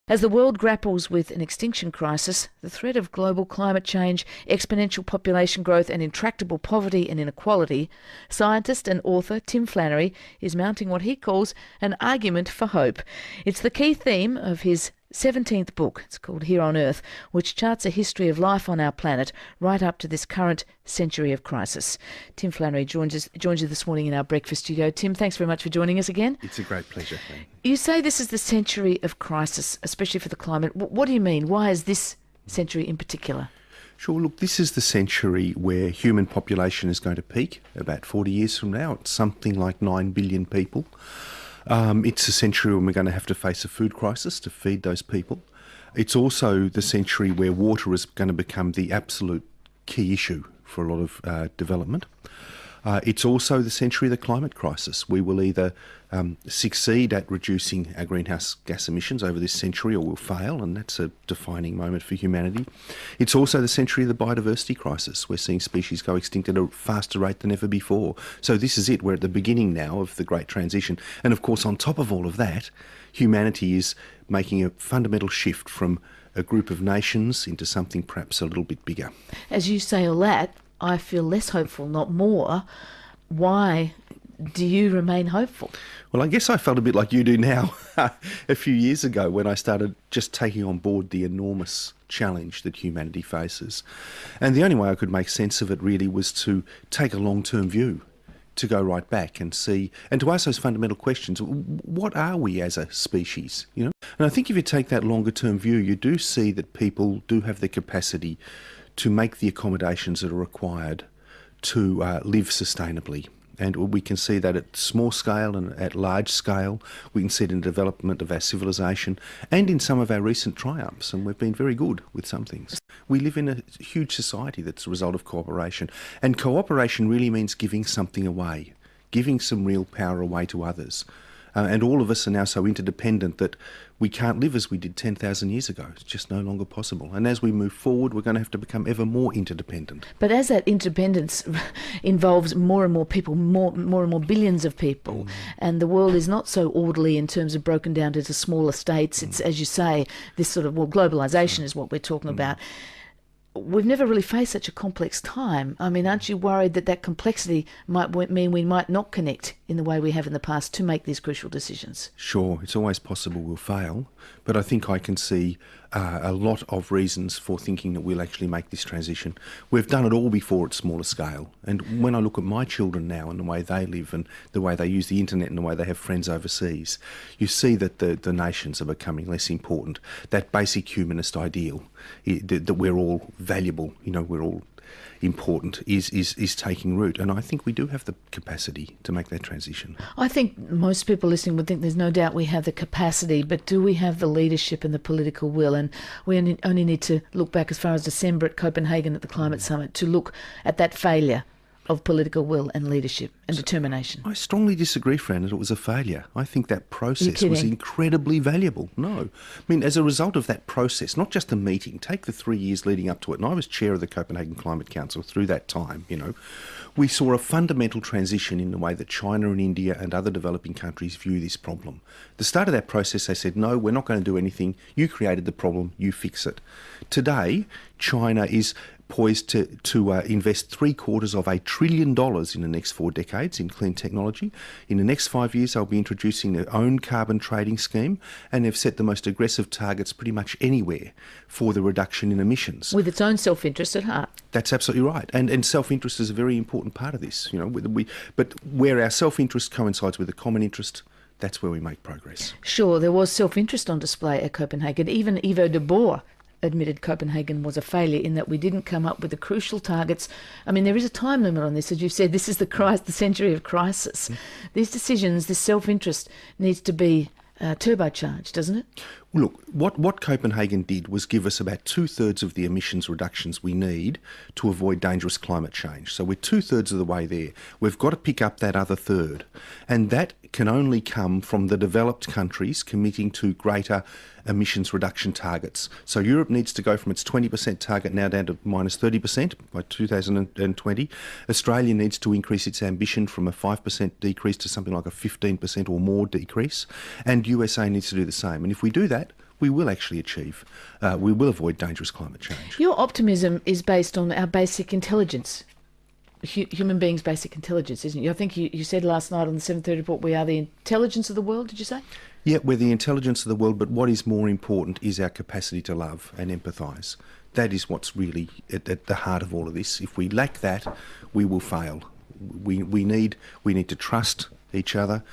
As the world grapples with an extinction crisis, the threat of global climate change, exponential population growth and intractable poverty and inequality, scientist and author Tim Flannery is mounting what he calls an argument for hope. It's the key theme of his 17th book, it's called Here on Earth, which charts a history of life on our planet right up to this current century of crisis. Tim Flannery joins you this morning in our breakfast studio. Tim, thanks very much for joining us again. It's a great pleasure. You say this is the century of crisis, especially for the climate. What do you mean? Why is this century in particular? Sure, look, this is the century where human population is going to peak about 40 years from now. It's something like 9 billion people. It's a century when we're going to have to face a food crisis to feed those people. It's also the century where water is going to become the absolute key issue for a lot of development. It's also the century of the climate crisis. We will either succeed at reducing our greenhouse gas emissions over this century or we'll fail, and that's a defining moment for humanity. It's also the century of the biodiversity crisis. We're seeing species go extinct at a faster rate than ever before. So this is it. We're at the beginning now of the great transition. And of course, on top of all of that, humanity is making a fundamental shift from a group of nations into something perhaps a little bit bigger. As you say all that, I feel less hopeful, not more. Why do you remain hopeful? Well, I guess I felt a bit like you do now a few years ago when I started just taking on board the enormous challenge that humanity faces. And the only way I could make sense of it really was to take a long-term view, to go right back and see, and to ask those fundamental questions. What are we as a species? You know? And I think if you take that longer-term view, you do see that people do have the capacity to make the accommodations that are required to live sustainably. And we can see that at small scale and at large scale. We can see it in the development of our civilization and in some of our recent triumphs, and we've been very good with some things. We live in a huge society that's a result of cooperation, and cooperation really means giving something away, giving some real power away to others. And all of us are now so interdependent that we can't live as we did 10,000 years ago. It's just no longer possible. And as we move forward, we're going to have to become ever more interdependent. But as that interdependence involves more and more people, more and more billions of people, and the world is not so orderly in terms of broken down into smaller states, it's, as you say, this sort of, globalisation is what we're talking about. We've never really faced such a complex time. I mean, aren't you worried that that complexity might mean we might not connect in the way we have in the past to make these crucial decisions? Sure, it's always possible we'll fail, but I think I can see a lot of reasons for thinking that we'll actually make this transition. We've done it all before at smaller scale, and when I look at my children now and the way they live and the way they use the internet and the way they have friends overseas, you see that the nations are becoming less important. That basic humanist ideal that we're all valuable, we're all important, is taking root, and I think we do have the capacity to make that transition. I think most people listening would think there's no doubt we have the capacity, but do we have the leadership and the political will? And we only need to look back as far as December at Copenhagen at the Climate Summit to look at that failure of political will and leadership and determination. I strongly disagree, Fran, that it was a failure. I think that process was incredibly valuable. No. I mean, as a result of that process, not just a meeting, take the 3 years leading up to it, and I was chair of the Copenhagen Climate Council through that time, we saw a fundamental transition in the way that China and India and other developing countries view this problem. At the start of that process, they said, no, we're not going to do anything. You created the problem, you fix it. Today, China is poised to invest $750 billion in the next 4 decades in clean technology. In the next 5 years, they'll be introducing their own carbon trading scheme, and they've set the most aggressive targets pretty much anywhere for the reduction in emissions. With its own self-interest at heart. That's absolutely right. And self-interest is a very important part of this. But where our self-interest coincides with the common interest, that's where we make progress. Sure, there was self-interest on display at Copenhagen. Even Ivo de Boer admitted Copenhagen was a failure in that we didn't come up with the crucial targets. I mean, there is a time limit on this. As you've said, this is the century of crisis. These decisions, this self-interest needs to be turbocharged, doesn't it? Look, what Copenhagen did was give us about 2/3 of the emissions reductions we need to avoid dangerous climate change. So we're 2/3 of the way there. We've got to pick up that other third. And that can only come from the developed countries committing to greater emissions reduction targets. So Europe needs to go from its 20% target now down to minus 30% by 2020. Australia needs to increase its ambition from a 5% decrease to something like a 15% or more decrease. And USA needs to do the same. And if we do that, that, we will actually achieve, we will avoid dangerous climate change. Your optimism is based on our basic intelligence, human beings' basic intelligence, isn't it? I think you said last night on the 7:30 report, we are the intelligence of the world, did you say? Yeah, we're the intelligence of the world, but what is more important is our capacity to love and empathise. That is what's really at the heart of all of this. If we lack that, we will fail. We need to trust each other,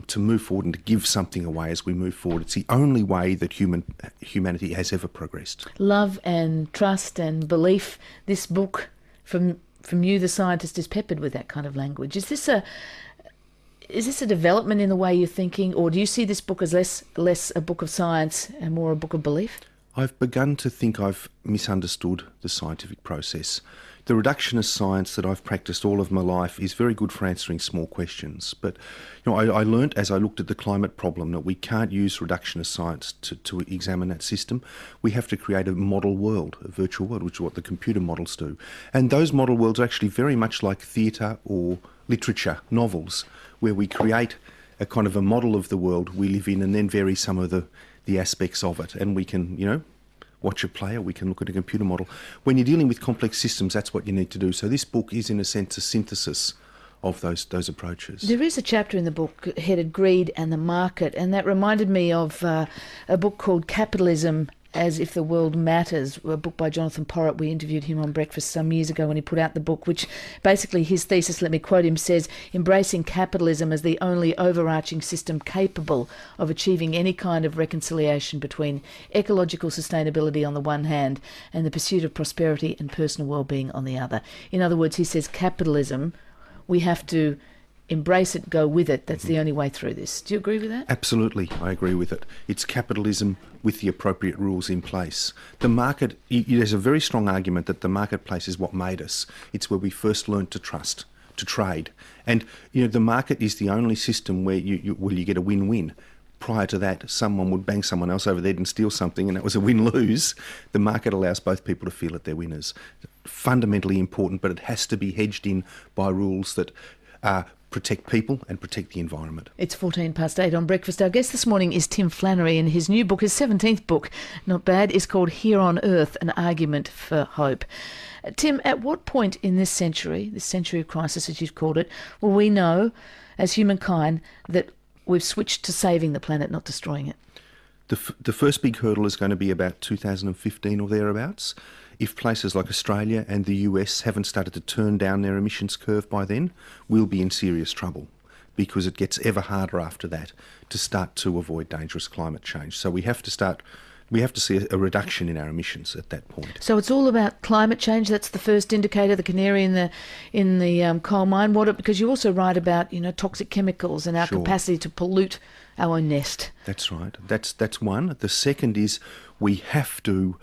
to move forward and to give something away as we move forward. It's the only way that humanity has ever progressed. Love and trust and belief. This book from you, the scientist, is peppered with that kind of language. Is this a development in the way you're thinking, or do you see this book as less a book of science and more a book of belief? I've begun to think I've misunderstood the scientific process. The reductionist science that I've practiced all of my life is very good for answering small questions. But I learnt as I looked at the climate problem that we can't use reductionist science to examine that system. We have to create a model world, a virtual world, which is what the computer models do. And those model worlds are actually very much like theatre or literature, novels, where we create a kind of a model of the world we live in and then vary some of the aspects of it. And we can, watch a play, or we can look at a computer model. When you're dealing with complex systems, that's what you need to do. So this book is, in a sense, a synthesis of those approaches. There is a chapter in the book headed Greed and the Market, and that reminded me of a book called Capitalism as If the World Matters, a book by Jonathan Porritt. We interviewed him on Breakfast some years ago when he put out the book, which basically his thesis, let me quote him, says, embracing capitalism as the only overarching system capable of achieving any kind of reconciliation between ecological sustainability on the one hand and the pursuit of prosperity and personal well-being on the other. In other words, he says capitalism, we have to embrace it, go with it. That's the only way through this. Do you agree with that? Absolutely, I agree with it. It's capitalism with the appropriate rules in place. The market, there's a very strong argument that the marketplace is what made us. It's where we first learned to trust, to trade. And the market is the only system where you get a win-win. Prior to that, someone would bang someone else over the head and steal something, and that was a win-lose. The market allows both people to feel that they're winners. Fundamentally important, but it has to be hedged in by rules that protect people and protect the environment. It's 8:14 on Breakfast. Our guest this morning is Tim Flannery, and his new book, his 17th book, not bad, is called Here on Earth, An Argument for Hope. Tim, at what point in this century of crisis as you've called it, will we know as humankind that we've switched to saving the planet, not destroying it? The first big hurdle is going to be about 2015 or thereabouts. If places like Australia and the US haven't started to turn down their emissions curve by then, we'll be in serious trouble, because it gets ever harder after that to start to avoid dangerous climate change. So we have to see a reduction in our emissions at that point. So it's all about climate change. That's the first indicator, the canary in the coal mine. Because you also write about toxic chemicals and our capacity to pollute our own nest. That's right. That's one. The second is we have to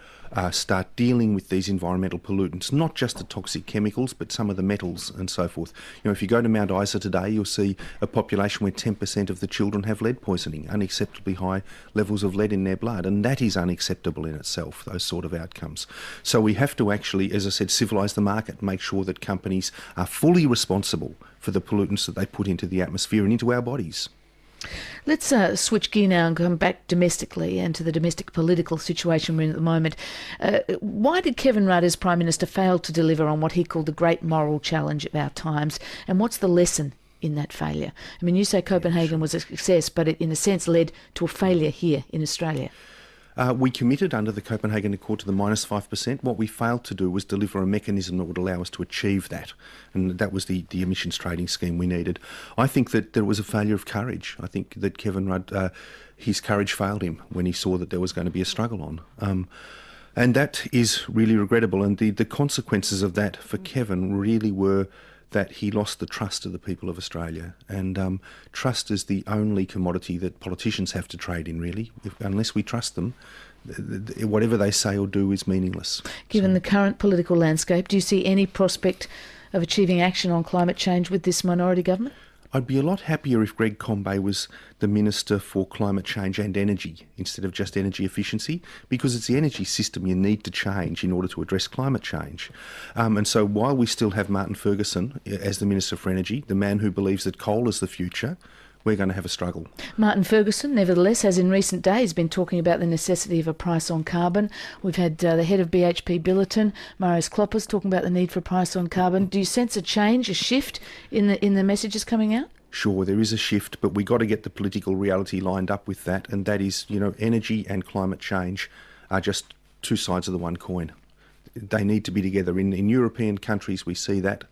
start dealing with these environmental pollutants, not just the toxic chemicals, but some of the metals and so forth. If you go to Mount Isa today, you'll see a population where 10% of the children have lead poisoning, unacceptably high levels of lead in their blood, and that is unacceptable in itself, those sort of outcomes. So we have to actually, as I said, civilise the market, make sure that companies are fully responsible for the pollutants that they put into the atmosphere and into our bodies. Let's switch gear now and come back domestically and to the domestic political situation we're in at the moment. Why did Kevin Rudd, as Prime Minister, fail to deliver on what he called the great moral challenge of our times? And what's the lesson in that failure? I mean, you say Copenhagen was a success, but it in a sense led to a failure here in Australia. We committed under the Copenhagen Accord to the -5%. What we failed to do was deliver a mechanism that would allow us to achieve that. And that was the emissions trading scheme we needed. I think that there was a failure of courage. I think that Kevin Rudd, his courage failed him when he saw that there was going to be a struggle on. And that is really regrettable. And the consequences of that for Kevin really were that he lost the trust of the people of Australia. And trust is the only commodity that politicians have to trade in, really. Unless we trust them, whatever they say or do is meaningless. Given the current political landscape, do you see any prospect of achieving action on climate change with this minority government? I'd be a lot happier if Greg Combet was the Minister for Climate Change and Energy instead of just energy efficiency, because it's the energy system you need to change in order to address climate change. And so while we still have Martin Ferguson as the Minister for Energy, the man who believes that coal is the future, we're going to have a struggle. Martin Ferguson, nevertheless, has in recent days been talking about the necessity of a price on carbon. We've had the head of BHP Billiton, Marius Kloppers, talking about the need for a price on carbon. Do you sense a change, a shift in the messages coming out? Sure, there is a shift, but we've got to get the political reality lined up with that, and that is, energy and climate change are just two sides of the one coin. They need to be together. In European countries, we see that.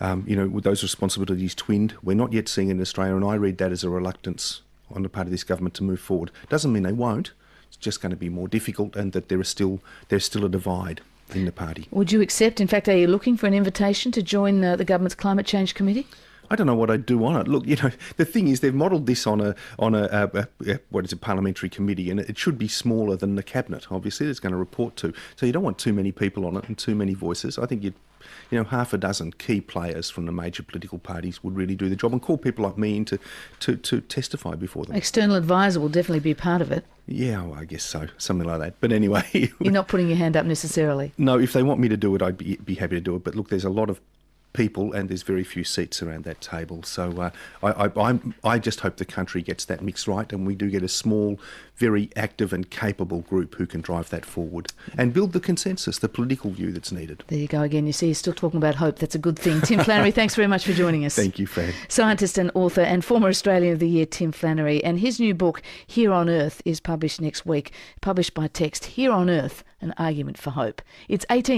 With those responsibilities twinned. We're not yet seeing it in Australia, and I read that as a reluctance on the part of this government to move forward. Doesn't mean they won't. It's just going to be more difficult, and that there's still a divide in the party. Would you accept, in fact, are you looking for an invitation to join the government's Climate Change Committee? I don't know what I'd do on it. Look, the thing is, they've modelled this on a parliamentary committee, and it should be smaller than the cabinet. Obviously, it's going to report to. So you don't want too many people on it and too many voices. I think half a dozen key players from the major political parties would really do the job, and call people like me in to testify before them. External advisor will definitely be part of it. Yeah, well, I guess so, something like that. But anyway, you're not putting your hand up necessarily. No, if they want me to do it, I'd be happy to do it. But look, there's a lot of people, and there's very few seats around that table. So I just hope the country gets that mix right, and we do get a small, very active and capable group who can drive that forward and build the consensus, the political view that's needed. There you go again. You see, you're still talking about hope. That's a good thing. Tim Flannery, thanks very much for joining us. Thank you, Fran. Scientist and author and former Australian of the Year, Tim Flannery. And his new book, Here on Earth, is published next week. Published by text, Here on Earth, An Argument for Hope. It's 8.